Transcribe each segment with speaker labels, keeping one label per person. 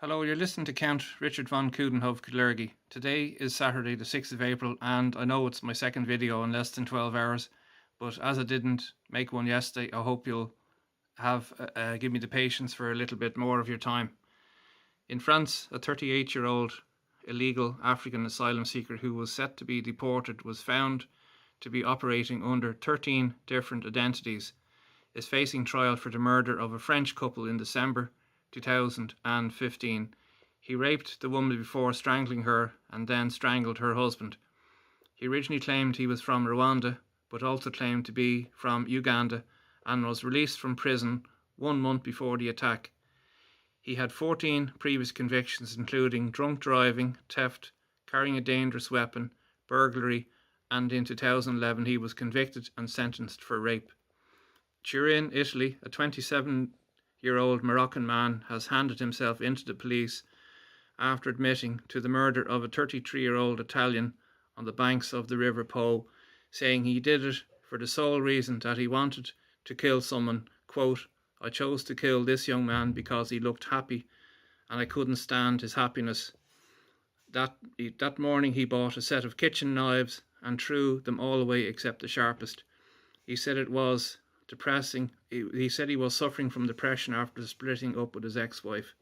Speaker 1: Hello, you're listening to Count Richard von Coudenhove Kalergi. Today is Saturday, the 6th of April, and I know it's my second video in less than 12 hours, but as I didn't make one yesterday, I hope you'll give me the patience for a little bit more of your time. In France, a 38-year-old illegal African asylum seeker who was set to be deported was found to be operating under 13 different identities, is facing trial for the murder of a French couple in December 2015. He raped the woman before strangling her and then strangled her husband. He originally claimed he was from Rwanda, but also claimed to be from Uganda and was released from prison 1 month before the attack. He had 14 previous convictions, including drunk driving, theft, carrying a dangerous weapon, burglary, and in 2011 he was convicted and sentenced for rape. Turin, Italy, a 27-year-old Moroccan man has handed himself into the police after admitting to the murder of a 33-year-old Italian on the banks of the River Po, saying he did it for the sole reason that he wanted to kill someone. Quote, "I chose to kill this young man because he looked happy and I couldn't stand his happiness. That morning he bought a set of kitchen knives and threw them all away except the sharpest. He said it was depressing. He said he was suffering from depression after splitting up with his ex-wife."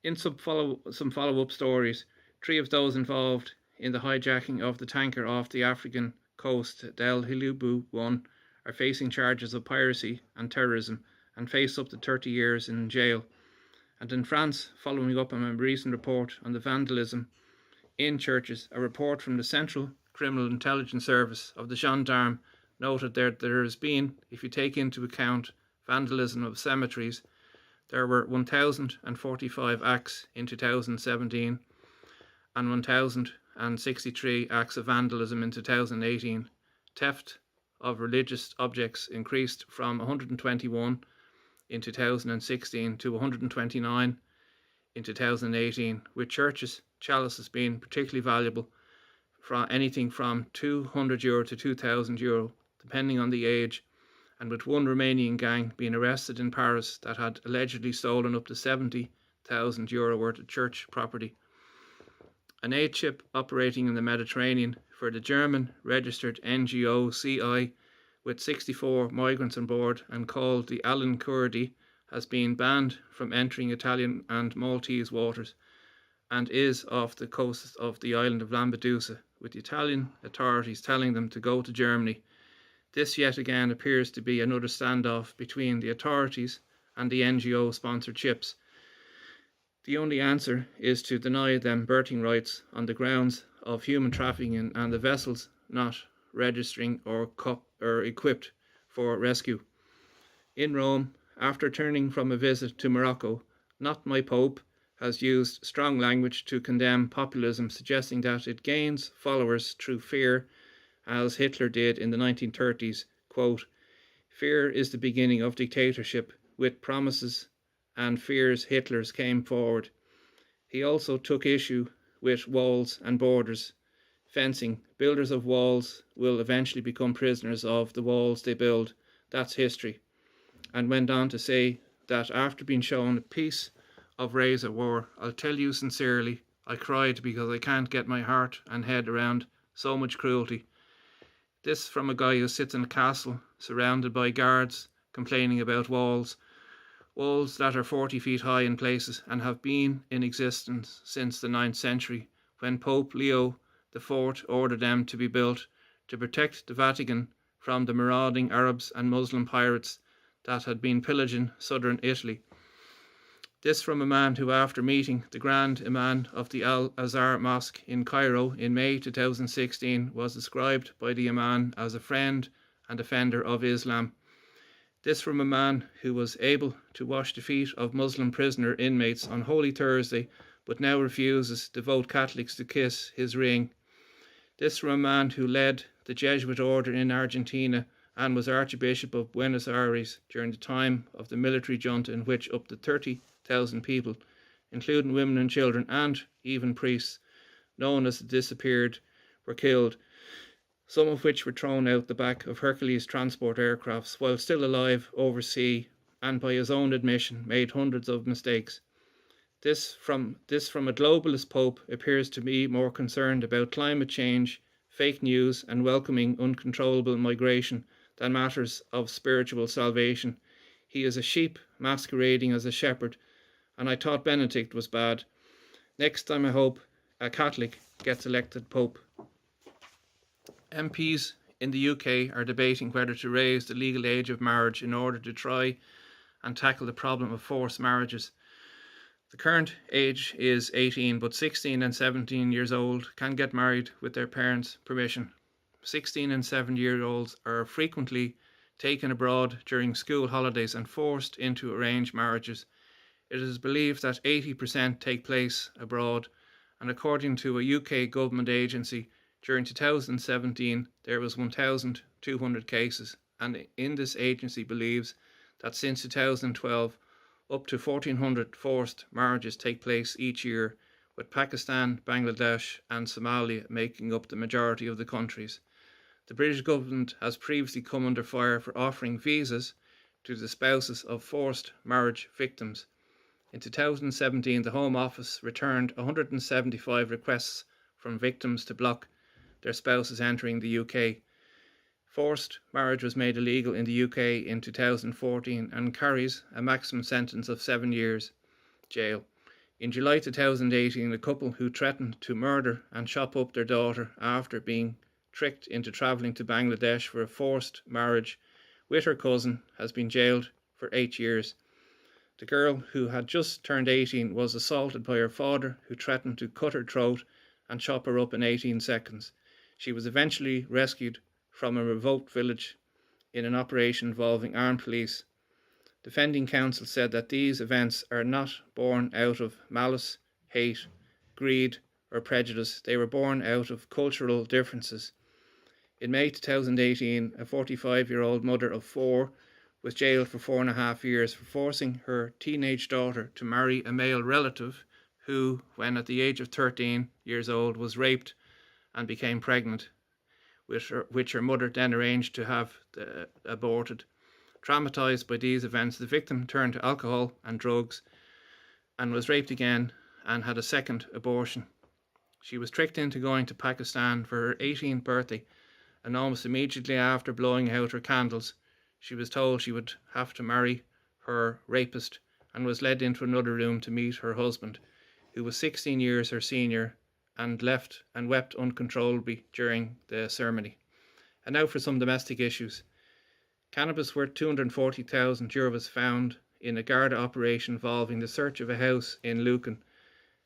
Speaker 1: In some follow-up stories, 3 of those involved in the hijacking of the tanker off the African coast, Del Hilubu 1, are facing charges of piracy and terrorism and face up to 30 years in jail. And in France, following up on a recent report on the vandalism in churches, a report from the Central Criminal Intelligence Service of the Gendarme noted that there has been, if you take into account vandalism of cemeteries, there were 1,045 acts in 2017 and 1,063 acts of vandalism in 2018. Theft of religious objects increased from 121 in 2016 to 129 in 2018, with churches' chalices being particularly valuable, from anything from €200 to €2,000, depending on the age, and with one Romanian gang being arrested in Paris that had allegedly stolen up to €70,000 worth of church property. An aid ship operating in the Mediterranean for the German registered NGO CI, with 64 migrants on board and called the Alan Kurdi, has been banned from entering Italian and Maltese waters and is off the coast of the island of Lampedusa, with the Italian authorities telling them to go to Germany. This yet again appears to be another standoff between the authorities and the NGO-sponsored ships. The only answer is to deny them berthing rights on the grounds of human trafficking and the vessels not registering or equipped for rescue. In Rome, after turning from a visit to Morocco, Not My Pope has used strong language to condemn populism, suggesting that it gains followers through fear, as Hitler did in the 1930s. Quote, "Fear is the beginning of dictatorship. With promises and fears, Hitlers came forward." He also took issue with walls and borders, fencing. "Builders of walls will eventually become prisoners of the walls they build. That's history." And went on to say that after being shown a piece of razor wire, "I'll tell you sincerely, I cried because I can't get my heart and head around so much cruelty." This from a guy who sits in a castle surrounded by guards complaining about walls that are 40 feet high in places and have been in existence since the 9th century, when Pope Leo IV ordered them to be built to protect the Vatican from the marauding Arabs and Muslim pirates that had been pillaging southern Italy. This from a man who, after meeting the Grand Imam of the Al-Azhar Mosque in Cairo in May 2016, was described by the Imam as a friend and defender of Islam. This from a man who was able to wash the feet of Muslim prisoner inmates on Holy Thursday, but now refuses devout Catholics to kiss his ring. This from a man who led the Jesuit order in Argentina and was Archbishop of Buenos Aires during the time of the military junta, in which up to 30,000 people, including women and children and even priests, known as the disappeared, were killed, some of which were thrown out the back of Hercules transport aircrafts while still alive overseas, and by his own admission made hundreds of mistakes. This from a globalist pope appears to be more concerned about climate change, fake news, and welcoming uncontrollable migration than matters of spiritual salvation. He is a sheep masquerading as a shepherd, and I thought Benedict was bad. Next time I hope a Catholic gets elected pope. MPs in the UK are debating whether to raise the legal age of marriage in order to try and tackle the problem of forced marriages. The current age is 18, but 16 and 17 years old can get married with their parents' permission. 16 and 17-year-olds are frequently taken abroad during school holidays and forced into arranged marriages. It is believed that 80% take place abroad, and according to a UK government agency, during 2017 there was 1,200 cases, and in this agency believes that since 2012 up to 1,400 forced marriages take place each year, with Pakistan, Bangladesh and Somalia making up the majority of the countries. The British government has previously come under fire for offering visas to the spouses of forced marriage victims. In 2017, the Home Office returned 175 requests from victims to block their spouses entering the UK. Forced marriage was made illegal in the UK in 2014 and carries a maximum sentence of 7 years jail. In July 2018, a couple who threatened to murder and chop up their daughter after being tricked into travelling to Bangladesh for a forced marriage with her cousin has been jailed for 8 years. The girl, who had just turned 18, was assaulted by her father, who threatened to cut her throat and chop her up in 18 seconds. She was eventually rescued from a remote village in an operation involving armed police. Defending counsel said that these events are not born out of malice, hate, greed or prejudice. They were born out of cultural differences. In May 2018, a 45-year-old mother of 4 was jailed for 4.5 years for forcing her teenage daughter to marry a male relative who, when at the age of 13 years old, was raped and became pregnant, which her mother then arranged to have aborted. Traumatised by these events, the victim turned to alcohol and drugs and was raped again and had a second abortion. She was tricked into going to Pakistan for her 18th birthday, and almost immediately after blowing out her candles, she was told she would have to marry her rapist and was led into another room to meet her husband, who was 16 years her senior, and left and wept uncontrollably during the ceremony. And now for some domestic issues. Cannabis worth €240,000 was found in a Garda operation involving the search of a house in Lucan.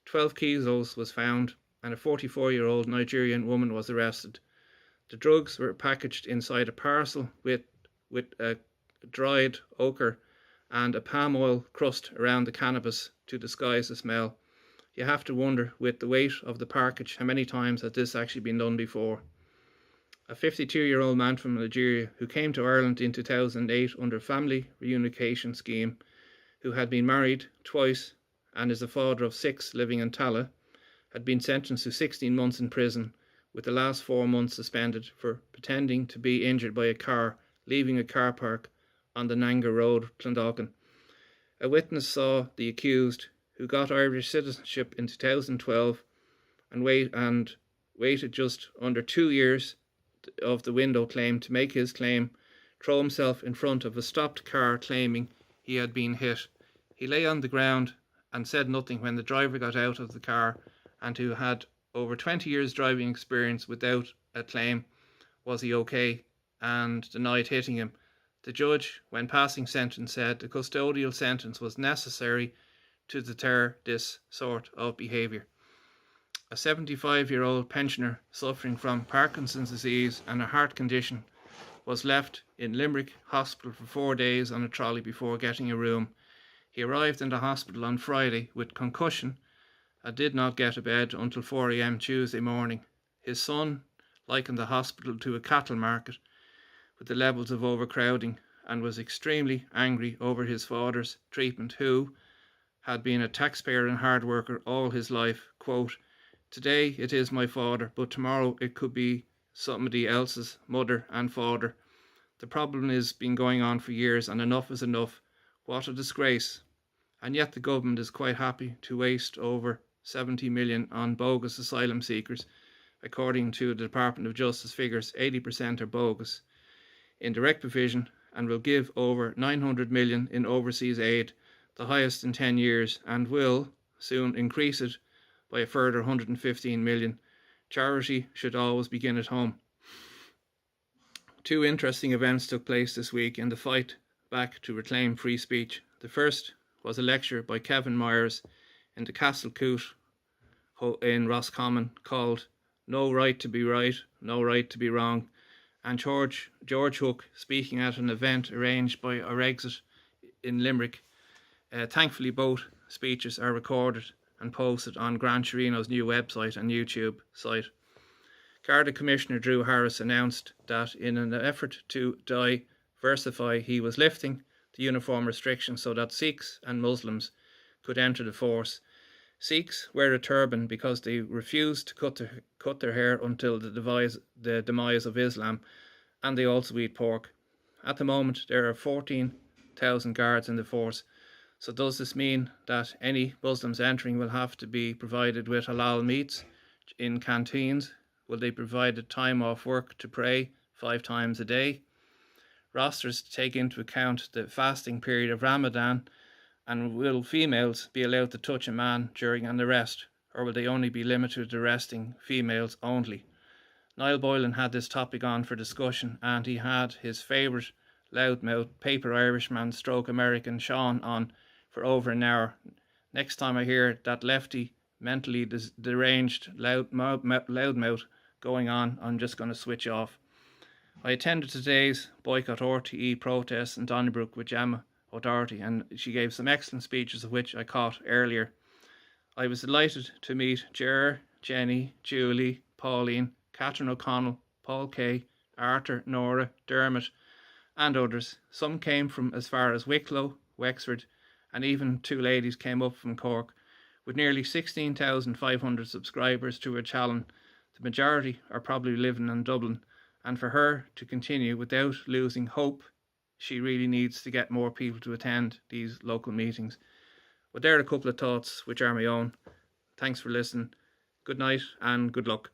Speaker 1: 12 kilos was found and a 44-year-old Nigerian woman was arrested. The drugs were packaged inside a parcel with a dried ochre and a palm oil crust around the cannabis to disguise the smell. You have to wonder, with the weight of the package, how many times has this actually been done before. A 52-year-old man from Nigeria who came to Ireland in 2008 under a family reunification scheme, who had been married twice and is the father of 6 living in Tala, had been sentenced to 16 months in prison, with the last 4 months suspended for pretending to be injured by a car leaving a car park on the Nanga Road, Clondalkin. A witness saw the accused, who got Irish citizenship in 2012 and waited just under 2 years of the window claim to make his claim, throw himself in front of a stopped car claiming he had been hit. He lay on the ground and said nothing when the driver got out of the car, and who had over 20 years driving experience without a claim, was he okay, and denied hitting him. The judge, when passing sentence, said the custodial sentence was necessary to deter this sort of behaviour. A 75-year-old pensioner suffering from Parkinson's disease and a heart condition was left in Limerick Hospital for 4 days on a trolley before getting a room. He arrived in the hospital on Friday with concussion and did not get to bed until 4 a.m. Tuesday morning. His son likened the hospital to a cattle market with the levels of overcrowding, and was extremely angry over his father's treatment, who had been a taxpayer and hard worker all his life. Quote, "Today it is my father, but tomorrow it could be somebody else's mother and father. The problem has been going on for years, and enough is enough. What a disgrace." and yet the government is quite happy to waste over 70 million on bogus asylum seekers. According to the Department of Justice figures, 80% are bogus in direct provision, and will give over 900 million in overseas aid, the highest in 10 years, and will soon increase it by a further 115 million. Charity should always begin at home. Two interesting events took place this week in the fight back to reclaim free speech. The first was a lecture by Kevin Myers in the Castle Coot in Roscommon called No Right to Be Right, No Right to Be Wrong, and George Hook speaking at an event arranged by Orexit in Limerick. Thankfully, both speeches are recorded and posted on Gran Torino's new website and YouTube site. Garda Commissioner Drew Harris announced that in an effort to diversify, he was lifting the uniform restriction so that Sikhs and Muslims could enter the force. Sikhs wear a turban because they refused to cut their hair until the demise of Islam, and they also eat pork. At the moment, there are 14,000 guards in the force. So does this mean that any Muslims entering will have to be provided with halal meats in canteens? Will they be provided time off work to pray 5 times a day? Rosters to take into account the fasting period of Ramadan? And will females be allowed to touch a man during an arrest, or will they only be limited to arresting females only? Niall Boylan had this topic on for discussion, and he had his favourite loudmouth paper Irishman stroke American Sean on for over an hour. Next time I hear that lefty, mentally deranged loudmouth going on, I'm just going to switch off. I attended today's Boycott RTE protest in Donnybrook with Gemma O'Doherty, and she gave some excellent speeches of which I caught earlier. I was delighted to meet Ger, Jenny, Julie, Pauline, Catherine O'Connell, Paul Kay, Arthur, Nora, Dermot and others. Some came from as far as Wicklow, Wexford, and even 2 ladies came up from Cork. With nearly 16,500 subscribers to her channel, the majority are probably living in Dublin, and for her to continue without losing hope, she really needs to get more people to attend these local meetings. But there are a couple of thoughts which are my own. Thanks for listening. Good night and good luck.